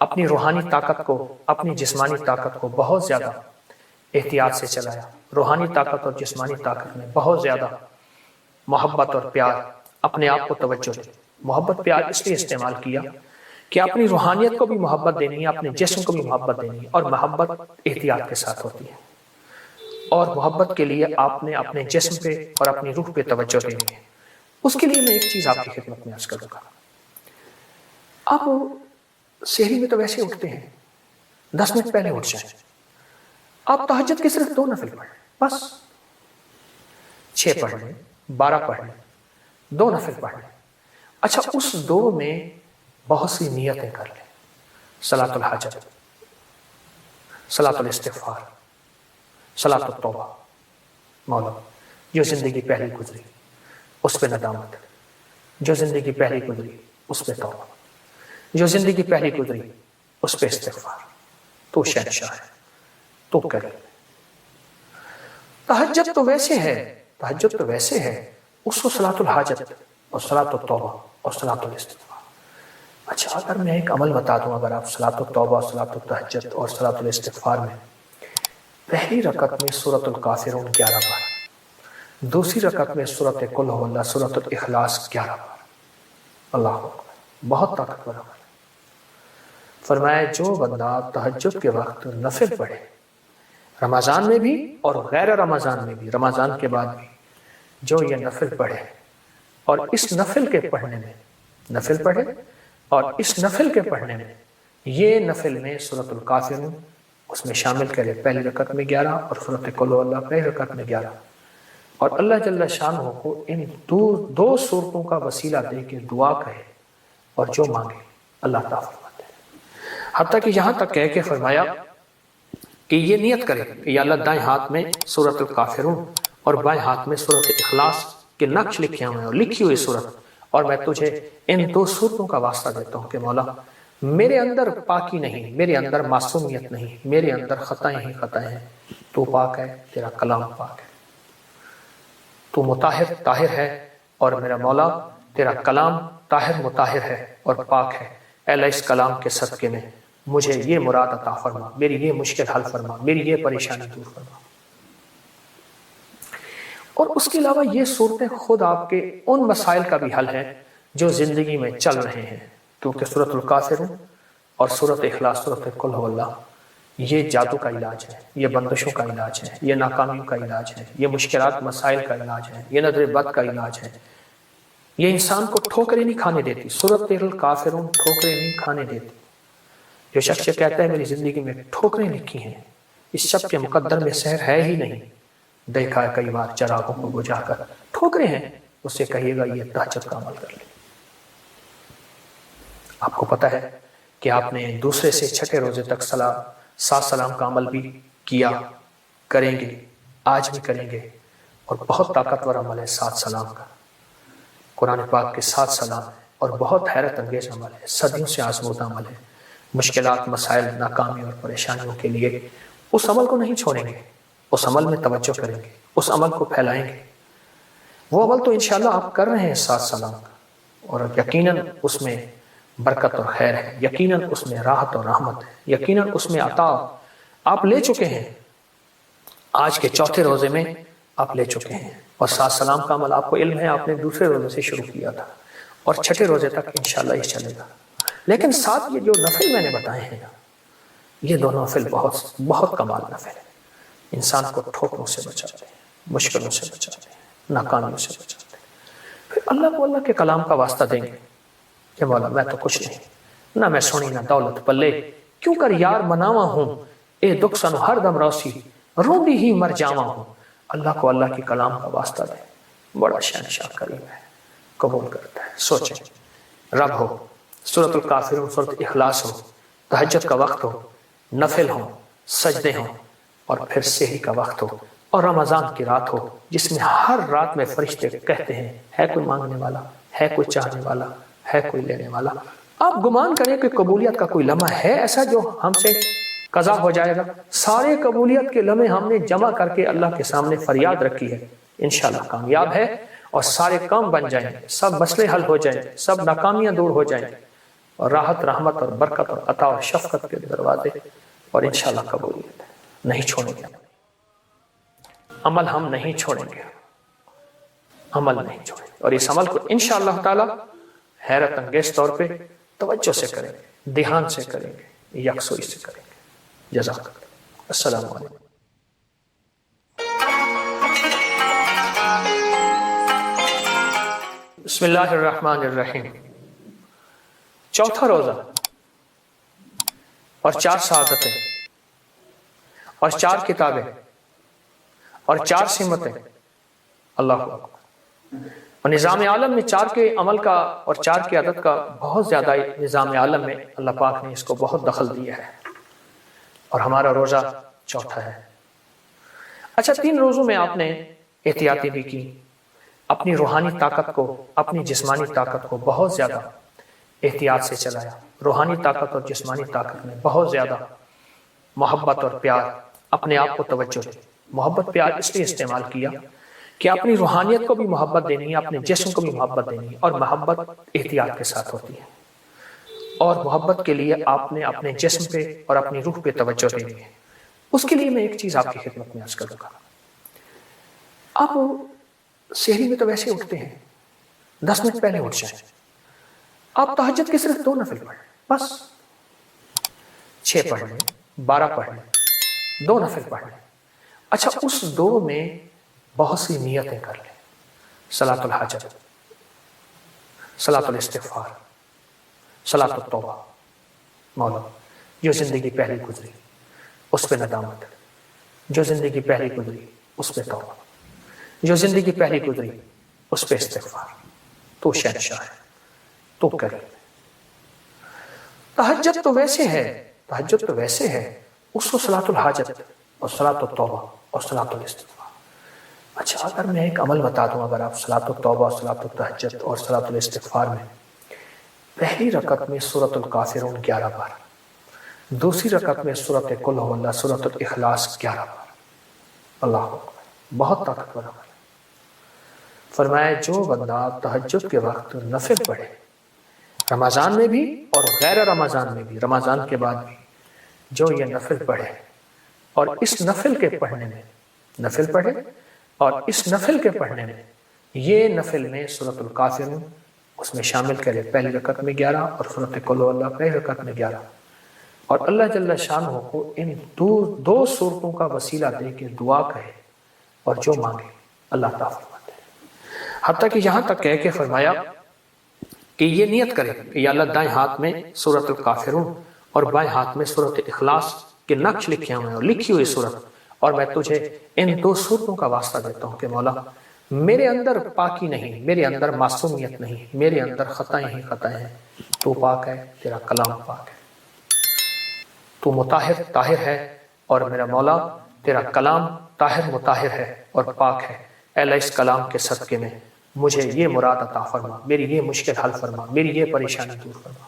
اپنی روحانی طاقت کو اپنی جسمانی طاقت کو بہت زیادہ احتیاط سے چلایا. روحانی طاقت اور جسمانی طاقت میں بہت زیادہ محبت اور پیار، اپنے آپ کو توجہ دے. محبت پیار اس لیے استعمال کیا کہ اپنی روحانیت کو بھی محبت دینی ہے، اپنے جسم کو بھی محبت دینی ہے، اور محبت احتیاط کے ساتھ ہوتی ہے. اور محبت کے لیے آپ نے اپنے جسم پہ اور اپنی روح پہ توجہ دینی ہے. اس کے لیے میں ایک چیز آپ کی خدمت میں عرض کروں گا. آپ سحری میں تو ویسے اٹھتے ہیں، 10 منٹ پہلے اٹھ جائیں. آپ تہجد کے صرف 2 نفل پڑھ لیں، بس 6 پڑھ لیں، 12 پڑھ لیں، 2 نفل پڑھ لیں. اچھا، اس 2 میں بہت سی نیتیں کر لیں. صلاۃ الحاجت، صلاۃ الاستغفار، صلاۃ التوبہ. مولا جو زندگی پہلی گزری اس پہ ندامت، جو زندگی پہلی گزری اس پہ توبہ، جو زندگی پہلی گزری اس پہ استغفار. تو شہنشاہ ہے، تو کریم. تہجد تو ویسے ہے، تہجد تو ویسے ہے، اس کو صلاۃ الحاجت اور صلاۃ التوبہ اور صلاۃ الاستغفار. اچھا، اگر میں ایک عمل بتا دوں، اگر آپ صلاۃ التوبہ، صلاۃ التہجد اور صلاۃ الاستغفار میں پہلی رکعت میں سورۃ الکافرون 11 بار، دوسری رکعت میں سورۃ قل هو اللہ، سورۃ الاخلاص 11 بار. اللہ اکبر، بہت طاقتور عمل. فرمایا جو بندہ تہجد کے وقت نفل پڑھے، رمضان میں بھی اور غیر رمضان میں بھی، رمضان کے بعد بھی، جو یہ نفل پڑھے اور اس نفل کے پڑھنے میں، نفل پڑھے اور اس نفل کے پڑھنے میں، یہ نفل میں سورۃ الکافرون اس میں شامل کرے، پہلی رکعت میں 11 اور سورۃ قل هو اللہ پہلی رکعت میں 11، اور اللہ جل شانہ کو ان دو صورتوں کا وسیلہ دے کے دعا کہے اور جو مانگے اللہ تعالیٰ فرماتے ہیں. حتیٰ کہ یہاں تک کہہ کے فرمایا کہ یہ نیت کرے کہ یا اللہ دائیں ہاتھ میں سورۃ الکافرون اور بائیں ہاتھ میں سورۃ اخلاص کے نقش لکھے ہوئے ہیں اور لکھی ہوئی صورت، اور میں تجھے ان 2 صورتوں کا واسطہ دیتا ہوں کہ مولا میرے اندر پاکی نہیں، میرے اندر معصومیت نہیں، میرے اندر خطائیں ہی خطائیں ہیں. تو پاک ہے، تیرا کلام پاک ہے. تو مطہر طاہر ہے، اور میرا مولا تیرا کلام طاہر مطہر ہے اور پاک ہے. اے اللہ اس کلام کے صدقے میں مجھے یہ مراد عطا فرما، میری یہ مشکل حل فرما، میری یہ پریشانی دور فرما. اور اس کے علاوہ یہ صورتیں خود آپ کے ان مسائل کا بھی حل ہے جو زندگی میں چل رہے ہیں، کیونکہ سورۃ الکافرون اور سورۃ اخلاص، سورۃ قل هو اللہ، یہ جادو کا علاج ہے، یہ بندشوں کا علاج ہے، یہ ناکامیوں کا علاج ہے، یہ مشکلات مسائل کا علاج ہے، یہ نظر بد کا علاج ہے. یہ انسان کو ٹھوکریں نہیں کھانے دیتی، سورۃ الکافرون ٹھوکریں نہیں کھانے دیتی. جو شخص کہتا ہے میری زندگی میں ٹھوکریں لکھی ہیں، اس شب کے مقدر میں سحر ہے ہی نہیں، دیکھا ہے کئی بار چراغوں کو بجھا کر ٹھوکریں ہیں، اس سے کہیے گا یہ تہجد کا عمل کر لیں. آپ کو پتہ ہے کہ آپ نے دوسرے سے چھٹے روزے تک 7 سلام کا عمل بھی کیا، کریں گے، آج بھی کریں گے، اور بہت طاقتور عمل ہے 7 سلام کا. قرآن پاک کے 7 سلام ہے اور بہت حیرت انگیز عمل ہے، صدیوں سے آزمودہ عمل ہے. مشکلات، مسائل، ناکامی اور پریشانیوں کے لیے اس عمل کو نہیں چھوڑیں گے، اس عمل میں توجہ کریں گے، اس عمل کو پھیلائیں گے. وہ عمل تو انشاءاللہ آپ کر رہے ہیں 7 سلام کا، اور یقیناً اس میں برکت اور خیر ہے، یقیناً اس میں راحت اور رحمت ہے، یقیناً اس میں عطا آپ لے چکے ہیں. آج کے 4تھے روزے میں آپ لے چکے ہیں، اور 7 سلام کا عمل آپ کو علم ہے آپ نے دوسرے روزے سے شروع کیا تھا، اور چھٹے روزے تک انشاءاللہ یہ چلے گا. لیکن ساتھ یہ جو نفل میں نے بتائے ہیں نا، یہ دونوں نفل بہت بہت کمال نفل ہے. انسان کو ٹھوکروں سے بچاتے ہیں، مشکلوں سے بچاتے ہیں، ناکامیوں سے بچاتے ہیں. پھر اللہ کو اللہ کے کلام کا واسطہ دیں گے کہ مولا میں تو کچھ نہیں، نہ میں سونی نہ دولت پلے، کیوں کر یار مناواں ہوں، اے دکھ سنو ہر دم روسی، روندی ہی مر جاواں ہوں. اللہ کو اللہ کے کلام کا واسطہ دیں، بڑا شہنشاہ کریم ہے، قبول کرتا ہے. سوچیں، رب ہو، سورۃ الکافرون، سورۃ اخلاص ہو، تہجد کا وقت ہو، نفل ہو، سجدے ہوں، اور پھر سحری کا وقت ہو، اور رمضان کی رات ہو جس میں ہر رات میں فرشتے کہتے ہیں ہے کوئی مانگنے والا، ہے کوئی چاہنے والا، ہے کوئی لینے والا. آپ گمان کریں کہ قبولیت کا کوئی لمحہ ہے ایسا جو ہم سے قضا ہو جائے گا؟ سارے قبولیت کے لمحے ہم نے جمع کر کے اللہ کے سامنے فریاد رکھی ہے، انشاءاللہ کامیاب ہے، اور سارے کام بن جائیں، سب مسئلے حل ہو جائیں، سب ناکامیاں دور ہو جائیں. اور راحت، رحمت اور برکت اور عطا اور شفقت کے دروازے اور انشاءاللہ قبولیت نہیں چھوڑیں گے۔ عمل ہم نہیں چھوڑیں گے، عمل نہیں چھوڑیں گے، اور اس عمل کو انشاءاللہ تعالی حیرت انگیز طور پہ توجہ سے کریں گے، دھیان سے کریں گے، یکسوئی سے کریں گے۔ جزاک اللہ۔ السلام علیکم۔ بسم اللہ الرحمن الرحیم۔ چوتھا روزہ اور 4 سعادتیں اور 4 کتابیں اور 4 سمتیں، اللہ اکبر۔ اور نظام عالم میں 4 کے عمل کا اور 4 کی عدد کا بہت زیادہ نظام عالم میں اللہ پاک نے اس کو بہت دخل دیا ہے، اور ہمارا روزہ چوتھا ہے۔ اچھا، 3 روزوں میں آپ نے احتیاطی بھی کی، اپنی روحانی طاقت کو، اپنی جسمانی طاقت کو بہت زیادہ احتیاط سے چلایا۔ روحانی طاقت اور جسمانی طاقت میں بہت زیادہ محبت اور پیار، اپنے آپ کو توجہ دی۔ محبت پیار اس لیے استعمال کیا کہ اپنی روحانیت کو بھی محبت دینی ہے، اپنے جسم کو بھی محبت دینی ہے، اور محبت احتیاط کے ساتھ ہوتی ہے، اور محبت کے لیے آپ نے اپنے جسم پہ اور اپنی روح پہ توجہ دینی ہے۔ اس کے لیے میں ایک چیز آپ کی خدمت میں عرض کروں گا۔ آپ سحری میں تو ویسے اٹھتے ہیں، 10 منٹ پہلے اٹھ جائیں، آپ تہجد کے صرف 2 نفل پڑھ لیں، بس 6 پڑھ لیں، 12 پڑھ لیں، 2 نفل پڑھ لیں۔ اچھا، اس 2 میں بہت سی نیتیں کر لیں، صلاۃ الحاجت، صلاۃ الاستغفار، صلاۃ التوبہ۔ مولا، جو زندگی پہلی گزری اس پہ ندامت، جو زندگی پہلی گزری اس پہ توبہ، جو زندگی پہلی گزری اس پہ استغفار۔ تو شہنشاہ ہے، تو کریم۔ تہجد تو ویسے ہے، تہجد تو ویسے ہے، اس کو صلاۃ الحاجت اور صلاۃ التوبہ اور صلاۃ الاستغفار۔ اچھا، اگر میں ایک عمل بتا دوں، اگر آپ صلاۃ التوبہ، صلاۃ التہجد اور صلاۃ الاستغفار میں پہلی رکعت میں سورۃ الکافرون 11 بار، دوسری رکعت میں سورۃ قل ھو اللہ، سورۃ الاخلاص 11 بار، اللہ اکبر، بہت طاقتور عمل ہے۔ فرمایا جو بندہ تہجد کے وقت نفل پڑھے، رمضان میں بھی اور غیر رمضان میں بھی، رمضان کے بعد بھی، جو یہ نفل پڑھے اور اس نفل کے پڑھنے میں، نفل پڑھے اور اس نفل کے پڑھنے میں، یہ نفل میں سورۃ الکافرون اس میں شامل کرے، پہلی رکعت میں 11 اور سورۃ قل ھو اللہ پہلی رکعت میں 11، اور اللہ جل شانہ کو ان 2 سورتوں کا وسیلہ دے کے دعا کہے، اور جو مانگے اللہ تعالیٰ فرماتے ہیں۔ حتیٰ کہ یہاں تک کہہ کے فرمایا کہ یہ نیت کرے کہ یا اللہ، دائیں ہاتھ میں سورۃ الکافرون اور بائیں ہاتھ میں سورۃ اخلاص کے نقش لکھے ہوئے ہیں اور لکھی ہوئی سورت، اور میں تجھے ان 2 سورتوں کا واسطہ دیتا ہوں کہ مولا، میرے اندر پاکی نہیں، میرے اندر معصومیت نہیں، میرے اندر خطائیں ہی خطائیں ہیں، تو پاک ہے، تیرا کلام پاک ہے، تو مطہر طاہر ہے، اور میرا مولا تیرا کلام طاہر مطہر ہے اور پاک ہے۔ اے اللہ، اس کلام کے صدقے میں مجھے یہ مراد عطا فرما، میری یہ مشکل حل فرما، میری یہ پریشانی دور فرما۔